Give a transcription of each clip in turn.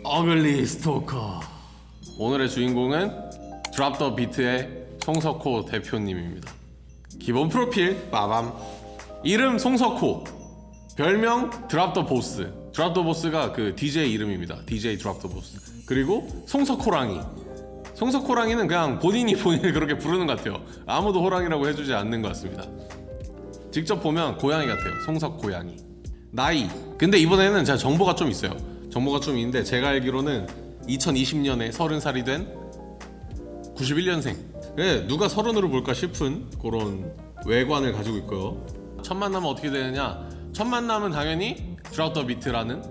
어글리 스토커. 오늘의 주인공은 드랍 더 비트의 송석호 대표님입니다. 기본 프로필 빠밤. 이름 송석호, 별명 드랍 더 보스. 드랍 더 보스가 그 DJ 이름입니다. DJ 드랍 더 보스. 그리고 송석호랑이. 송석호랑이는 그냥 본인을 그렇게 부르는 것 같아요. 아무도 호랑이라고 해주지 않는 것 같습니다. 직접 보면 고양이 같아요. 송석고양이. 나이, 근데 이번에는 제가 정보가 좀 있어요. 정보가 좀 있는데 제가 알기로는 2020년에 30살이 된 91년생. 누가 30으로 볼까 싶은 그런 외관을 가지고 있고요. 첫 만남은 어떻게 되느냐, 첫 만남은 당연히 드랍 더 비트라는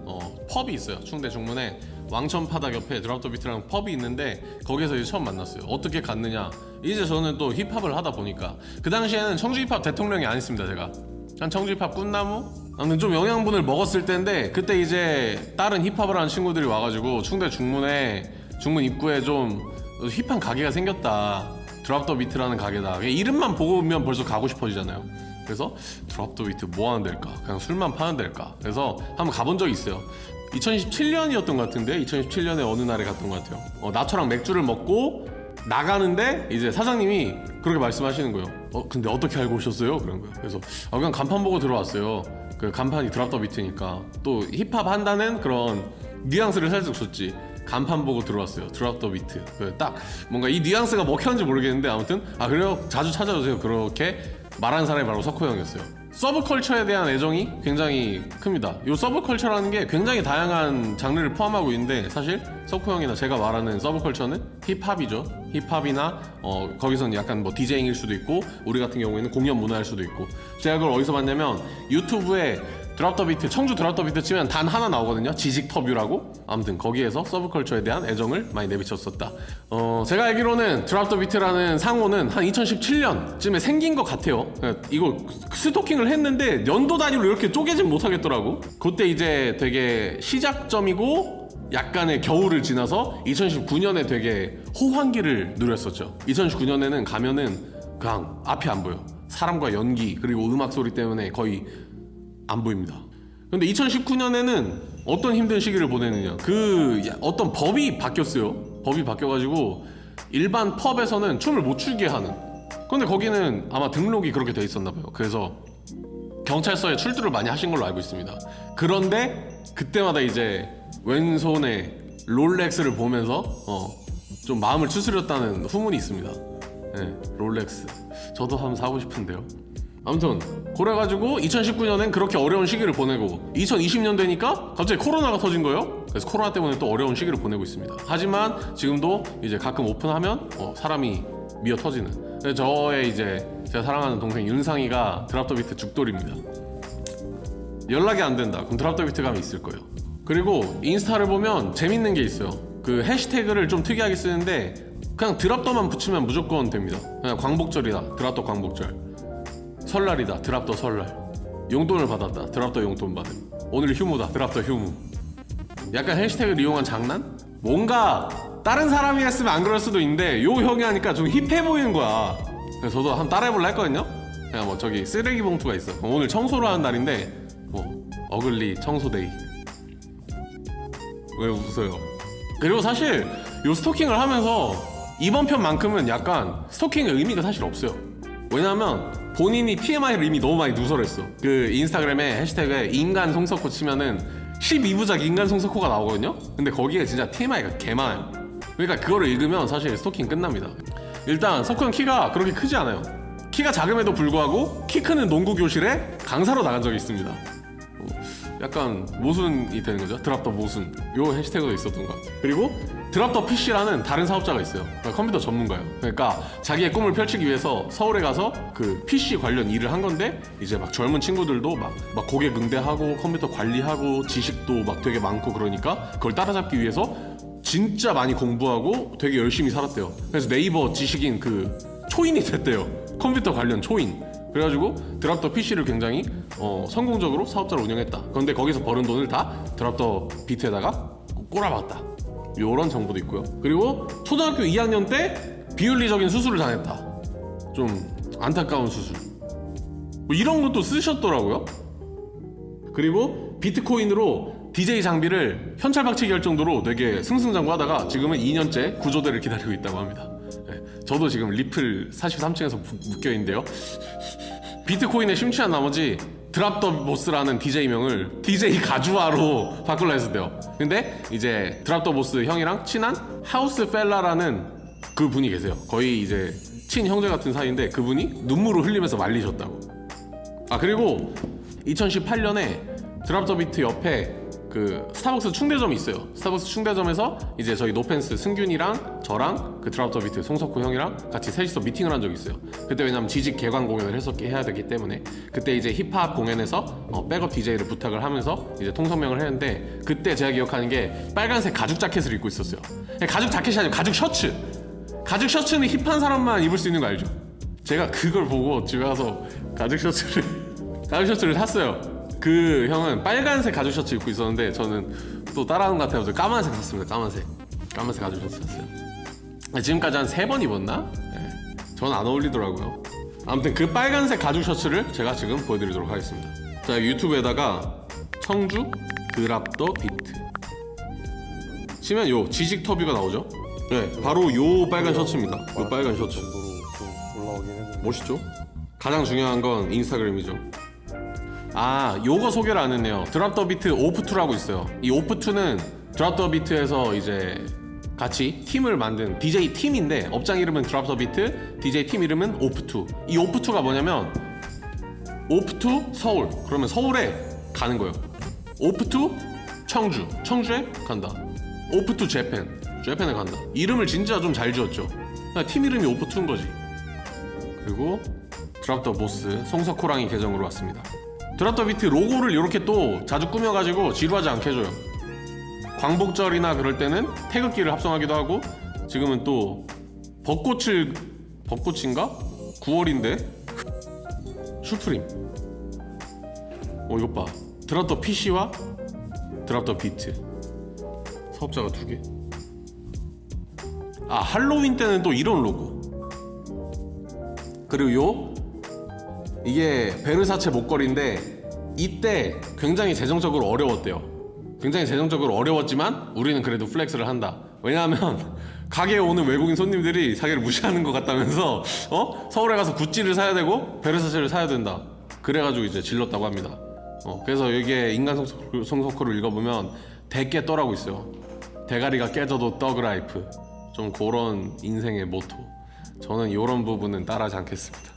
펍이 있어요. 충대 중문에 왕천파닥 옆에 드랍 더 비트라는 펍이 있는데 거기서 이제 처음 만났어요. 어떻게 갔느냐, 이제 저는 또 힙합을 하다 보니까 그 당시에는 청주 힙합 대통령이 아니었습니다. 제가 한 청주 힙합 꿈나무? 아무튼 좀 영양분을 먹었을 때인데, 그때 이제 다른 힙합을 하는 친구들이 와가지고 충대 중문 입구에 좀 힙한 가게가 생겼다, 드랍 더 비트라는 가게다. 그냥 이름만 보면 벌써 가고 싶어지잖아요. 그래서 드랍 더 비트 뭐 하는 데일까? 그냥 술만 파는 데일까? 그래서 한번 가본 적이 있어요. 2017년이었던 것 같은데, 2017년에 어느 날에 갔던 것 같아요. 나초랑 맥주를 먹고 나가는데 이제 사장님이 그렇게 말씀하시는 거예요. 근데 어떻게 알고 오셨어요? 그런 거예요. 그래서 그냥 간판 보고 들어왔어요. 그 간판이 드랍 더 비트니까 또 힙합 한다는 그런 뉘앙스를 살짝 줬지. 간판 보고 들어왔어요. 드랍 더 비트. 딱 뭔가 이 뉘앙스가 먹혔는지 모르겠는데, 아무튼 그래요, 자주 찾아주세요, 그렇게 말하는 사람이 바로 석호 형이었어요. 서브컬처에 대한 애정이 굉장히 큽니다. 이 서브컬처라는 게 굉장히 다양한 장르를 포함하고 있는데, 사실 석호 형이나 제가 말하는 서브컬처는 힙합이죠. 힙합이나 거기서는 약간 뭐 디제잉일 수도 있고, 우리 같은 경우에는 공연 문화일 수도 있고. 제가 그걸 어디서 봤냐면 유튜브에 드랍 더 비트, 청주 드랍 더 비트 치면 단 하나 나오거든요. 지식터뷰라고. 아무튼 거기에서 서브컬처에 대한 애정을 많이 내비쳤었다. 제가 알기로는 드랍 더 비트라는 상호는 한 2017년쯤에 생긴 것 같아요. 이거 스토킹을 했는데 연도 단위로 이렇게 쪼개진 못하겠더라고. 그때 이제 되게 시작점이고 약간의 겨울을 지나서 2019년에 되게 호황기를 누렸었죠. 2019년에는 가면은 그냥 앞이 안 보여. 사람과 연기 그리고 음악 소리 때문에 거의 안 보입니다. 근데 2019년에는 어떤 힘든 시기를 보내느냐, 어떤 법이 바뀌었어요. 법이 바뀌어가지고 일반 펍에서는 춤을 못 추게 하는. 근데 거기는 아마 등록이 그렇게 돼 있었나 봐요. 그래서 경찰서에 출두를 많이 하신 걸로 알고 있습니다. 그런데 그때마다 이제 왼손에 롤렉스를 보면서 좀 마음을 추스렸다는 후문이 있습니다. 네, 롤렉스 저도 한번 사고 싶은데요. 아무튼 그래가지고 2019년엔 그렇게 어려운 시기를 보내고, 2020년 되니까 갑자기 코로나가 터진 거예요. 그래서 코로나 때문에 또 어려운 시기를 보내고 있습니다. 하지만 지금도 이제 가끔 오픈하면 사람이 미어 터지는. 저의 이제 제가 사랑하는 동생 윤상이가 드랍 더 비트 죽돌입니다. 연락이 안 된다, 그럼 드랍 더 비트 가면 있을 거예요. 그리고 인스타를 보면 재밌는 게 있어요. 그 해시태그를 좀 특이하게 쓰는데 그냥 드랍 더만 붙이면 무조건 됩니다. 그냥 광복절이다, 드랍 더 광복절. 설날이다, 드랍 더 설날. 용돈을 받았다, 드랍 더 용돈 받음. 오늘 휴무다, 드랍 더 휴무. 약간 해시태그를 이용한 장난? 뭔가 다른 사람이 했으면 안 그럴 수도 있는데 요 형이 하니까 좀 힙해 보이는 거야. 그래서 저도 한번 따라해볼라 했거든요. 그냥 뭐 저기 쓰레기 봉투가 있어. 오늘 청소를 하는 날인데 어글리 청소데이. 왜 웃어요? 그리고 사실 요 스토킹을 하면서 이번 편만큼은 약간 스토킹의 의미가 사실 없어요. 왜냐면 본인이 TMI를 이미 너무 많이 누설했어. 그 인스타그램에 해시태그에 인간 송석호 치면은 12부작 인간 송석호가 나오거든요. 근데 거기에 진짜 TMI가 개 많아요. 그러니까 그거를 읽으면 사실 스토킹 끝납니다. 일단 석호 형 키가 그렇게 크지 않아요. 키가 작음에도 불구하고 키 크는 농구 교실에 강사로 나간 적이 있습니다. 약간 모순이 되는 거죠. 드랍 더 모순. 요 해시태그도 있었던 것 같아요. 그리고 드랍 더 PC라는 다른 사업자가 있어요. 컴퓨터 전문가예요. 그러니까 자기의 꿈을 펼치기 위해서 서울에 가서 그 PC 관련 일을 한 건데, 이제 막 젊은 친구들도 막 고객 응대하고 컴퓨터 관리하고 지식도 막 되게 많고, 그러니까 그걸 따라잡기 위해서 진짜 많이 공부하고 되게 열심히 살았대요. 그래서 네이버 지식인 그 초인이 됐대요. 컴퓨터 관련 초인. 그래가지고 드랍 더 PC를 굉장히 성공적으로 사업자를 운영했다. 그런데 거기서 버는 돈을 다 드랍 더 비트에다가 꼬라박았다. 요런 정보도 있고요. 그리고 초등학교 2학년 때 비윤리적인 수술을 당했다. 좀 안타까운 수술. 뭐 이런 것도 쓰셨더라고요. 그리고 비트코인으로 DJ 장비를 현찰박치기 할 정도로 되게 승승장구하다가 지금은 2년째 구조대를 기다리고 있다고 합니다. 네, 저도 지금 리플 43층에서 묶여있는데요. 비트코인에 심취한 나머지 드랍 더 보스라는 DJ명을 DJ 가주아로 바꾸려 했었대요. 근데 이제 드랍 더 보스 형이랑 친한 하우스 펠라라는 그 분이 계세요. 거의 이제 친형제 같은 사이인데 그분이 눈물을 흘리면서 말리셨다고. 아 그리고 2018년에 드랍 더 비트 옆에 그 스타벅스 충대점이 있어요. 스타벅스 충대점에서 이제 저희 노펜스 승균이랑 저랑 그 드랍 더 비트 송석호 형이랑 같이 셋이서 미팅을 한 적이 있어요. 그때 왜냐면 지직 개관 공연을 해야 되기 때문에 그때 이제 힙합 공연에서 백업 DJ를 부탁을 하면서 이제 통성명을 했는데 그때 제가 기억하는 게 빨간색 가죽 자켓을 입고 있었어요. 가죽 자켓이 아니고 가죽 셔츠. 가죽 셔츠는 힙한 사람만 입을 수 있는 거 알죠? 제가 그걸 보고 집에 가서 가죽 셔츠를 샀어요. 그 형은 빨간색 가죽 셔츠 입고 있었는데 저는 또 따라하는 것 같아서 까만색 샀습니다. 까만색 가죽 셔츠 샀어요. 지금까지 한 3번 입었나? 네. 저는 안 어울리더라고요. 아무튼 그 빨간색 가죽 셔츠를 제가 지금 보여드리도록 하겠습니다. 자, 유튜브에다가 청주 드랍 더 비트 치면 요 지직 터뷰가 나오죠? 네, 바로 요 빨간 셔츠입니다. 요 빨간 셔츠 멋있죠? 가장 중요한 건 인스타그램이죠. 아, 요거 소개를 안 했네요. 드랍 더 비트 오프2라고 있어요. 이 오프2는 드랍 더 비트에서 이제 같이 팀을 만든 DJ 팀인데 업장 이름은 드랍 더 비트, DJ 팀 이름은 오프2. 이 오프2가 뭐냐면 오프2 서울. 그러면 서울에 가는 거예요. 오프2 청주에 간다. 오프2 재팬에 간다. 이름을 진짜 좀 잘 지었죠. 팀 이름이 오프2인 거지. 그리고 드랍 더 보스 송석호랑이 계정으로 왔습니다. 드랍 더 비트 로고를 이렇게 또 자주 꾸며가지고 지루하지 않게 해줘요. 광복절이나 그럴 때는 태극기를 합성하기도 하고 지금은 또 벚꽃인가? 9월인데 슈프림. 이것 봐. 드랍 더 PC와 드랍 더 비트 사업자가 2개. 아, 할로윈 때는 또 이런 로고. 그리고 이게 베르사체 목걸이인데 이때 굉장히 재정적으로 어려웠대요. 굉장히 재정적으로 어려웠지만 우리는 그래도 플렉스를 한다. 왜냐하면 가게에 오는 외국인 손님들이 자기를 무시하는 것 같다면서 서울에 가서 구찌를 사야 되고 베르사체를 사야 된다. 그래가지고 이제 질렀다고 합니다. 그래서 여기에 인간 송석호를 읽어보면 대깨 떠라고 있어요. 대가리가 깨져도 떡라이프. 좀 그런 인생의 모토. 저는 이런 부분은 따라하지 않겠습니다.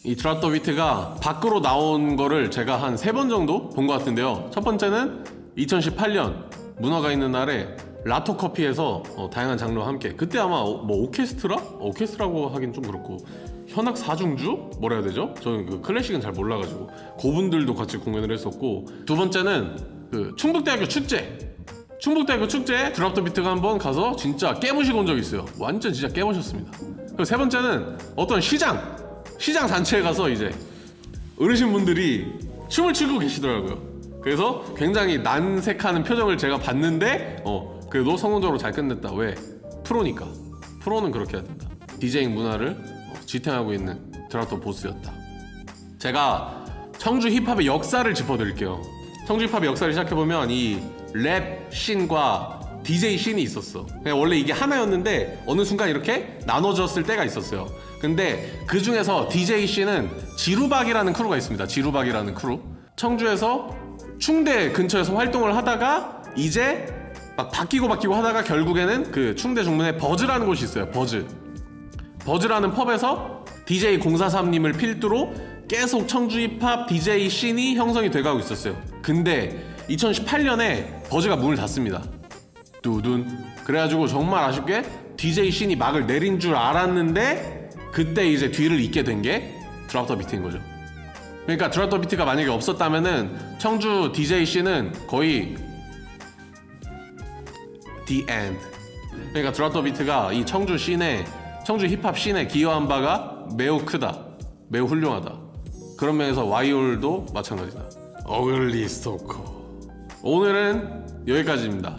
이 드랍 더 비트가 밖으로 나온 거를 제가 한 3번 정도 본 것 같은데요. 첫 번째는 2018년 문화가 있는 날에 라토 커피에서 다양한 장르와 함께 그때 아마 뭐 오케스트라고 하긴 좀 그렇고 현악 사중주? 뭐라 해야 되죠? 저는 그 클래식은 잘 몰라가지고 그분들도 같이 공연을 했었고 두 번째는 그 충북대학교 축제에 드랍 더 비트가 한번 가서 진짜 깨무시고 온 적이 있어요. 완전 진짜 깨무셨습니다. 그리고 세 번째는 어떤 시장 잔치에 가서 이제 어르신분들이 춤을 추고 계시더라고요. 그래서 굉장히 난색하는 표정을 제가 봤는데 그래도 성공적으로 잘 끝냈다. 왜? 프로니까. 프로는 그렇게 해야 된다. 디제잉 문화를 지탱하고 있는 드랍 더 보스였다. 제가 청주 힙합의 역사를 짚어드릴게요. 청주 힙합의 역사를 시작해보면 이 랩 씬과 DJ 씬이 있었어. 그냥 원래 이게 하나였는데 어느 순간 이렇게 나눠졌을 때가 있었어요. 근데 그 중에서 DJ 씬은 지루박이라는 크루가 있습니다. 지루박이라는 크루. 청주에서 충대 근처에서 활동을 하다가 이제 막 바뀌고 하다가 결국에는 그 충대 중문에 버즈라는 곳이 있어요. 버즈라는 펍에서 DJ 043님을 필두로 계속 청주 힙합 DJ 씬이 형성이 돼가고 있었어요. 근데 2018년에 버즈가 문을 닫습니다. 뚜둔. 그래가지고 정말 아쉽게 DJ 씬이 막을 내린 줄 알았는데 그때 이제 뒤를 잇게 된 게 드랍 더 비트인 거죠. 그러니까 드랍 더 비트가 만약에 없었다면은 청주 DJ 씬은 거의 the end. 그러니까 드랍 더 비트가 이 청주 힙합 씬에 기여한 바가 매우 크다. 매우 훌륭하다. 그런 면에서 와이올도 마찬가지다. 어글리 스토커. 오늘은 여기까지입니다.